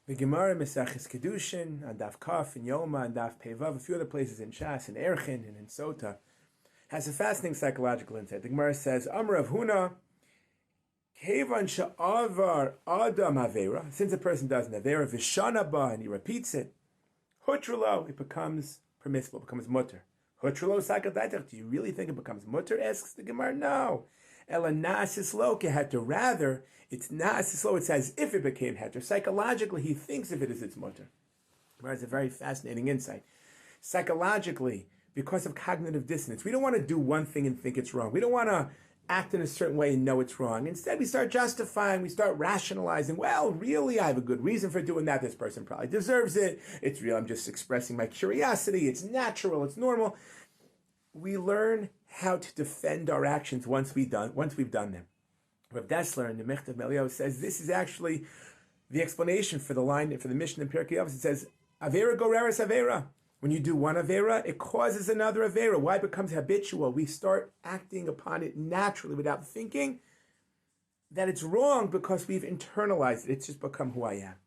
The Gemara Mesachis Kedushin on Daf Kaf and Yoma and Daf Pevav, a few other places in Shas, in Erchin and in Sota, has a fascinating psychological insight. The Gemara says, Amar Rav Huna, Kevan she'avar adam avera, since a person does an avera, v'shana ba, and he repeats it, hutralo, it becomes permissible, it becomes mutter. Hutralo sakadaitach, do you really think it becomes mutter? Asks the Gemara, no. Ela na'asis lo keheter, rather, it's na'asis lo, it's as if it became heter. Psychologically, he thinks of it as its mutter. Gemara has a very fascinating insight. Psychologically, because of cognitive dissonance, we don't want to do one thing and think it's wrong. We don't want to act in a certain way and know it's wrong. Instead, we start justifying, we start rationalizing, well, really, I have a good reason for doing that. This person probably deserves it. It's real. I'm just expressing my curiosity. It's natural. It's normal. We learn how to defend our actions once we've done them. Rav Dessler in the Mechtav Melio says this is actually the explanation for the line, for the mission in Pirkei Avos. It says, Avera goreres Avera. When you do one Avera, it causes another Avera. Why it becomes habitual? We start acting upon it naturally without thinking that it's wrong because we've internalized it. It's just become who I am.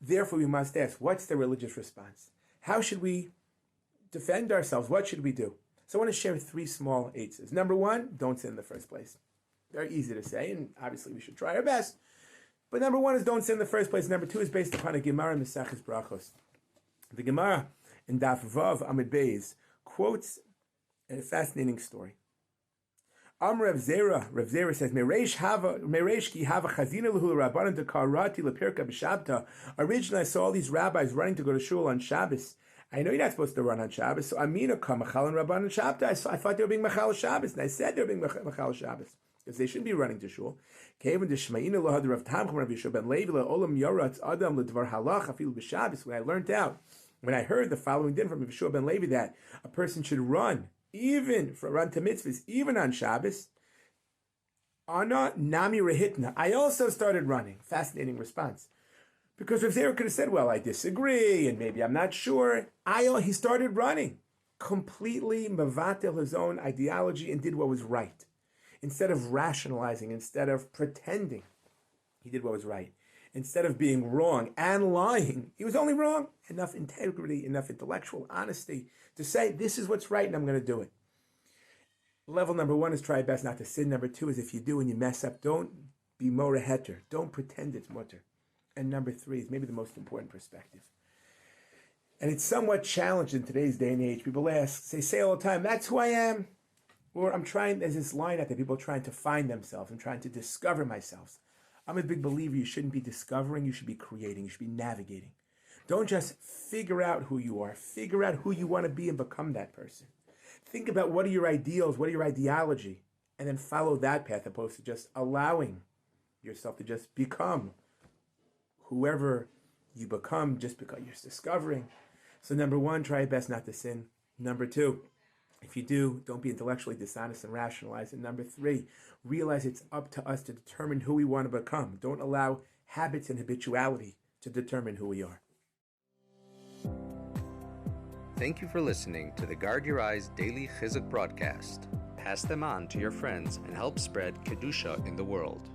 Therefore, we must ask, what's the religious response? How should we defend ourselves? What should we do? So I want to share three small eitzes. Number one, don't sin in the first place. Very easy to say, and obviously we should try our best. But number one is don't sin in the first place. Number two is based upon a Gemara Mesachis Brachos. The Gemara in Daf Vav Amid Beis quotes a fascinating story. Rav Zera says, Mereish ki hava chazina lehu rabbanan de karati lepirka b'shabta. Originally, I saw all these rabbis running to go to shul on Shabbos. I know you're not supposed to run on Shabbos, so Amina kam machal and rabbanan shabta. I thought they were being machal Shabbos, and I said they were being machal Shabbos because they shouldn't be running to shul. When I learned out, when I heard the following din from Yeshua ben Levi that a person should run to mitzvahs, even on Shabbos, Ana nami rehitna. I also started running. Fascinating response. Because Rav Zera could have said, well, I disagree, and maybe I'm not sure. He started running. Completely mevatel his own ideology and did what was right. Instead of rationalizing, instead of pretending, he did what was right. Instead of being wrong and lying, he was only wrong. Enough integrity, enough intellectual honesty to say, this is what's right and I'm going to do it. Level number one is try best not to sin. Number two is if you do and you mess up, don't be more heter. Don't pretend it's mutter. And number three is maybe the most important perspective. And it's somewhat challenged in today's day and age. People say all the time, that's who I am. Or there's this line out there, people are trying to find themselves. I'm trying to discover myself. I'm a big believer you shouldn't be discovering, you should be creating, you should be navigating. Don't just figure out who you are. Figure out who you want to be and become that person. Think about what are your ideals, what are your ideology, and then follow that path opposed to just allowing yourself to just become whoever you become just because you're discovering. So number one, try your best not to sin. Number two, if you do, don't be intellectually dishonest and rationalize. And number three, realize it's up to us to determine who we want to become. Don't allow habits and habituality to determine who we are. Thank you for listening to the Guard Your Eyes Daily Chizuk broadcast. Pass them on to your friends and help spread Kedusha in the world.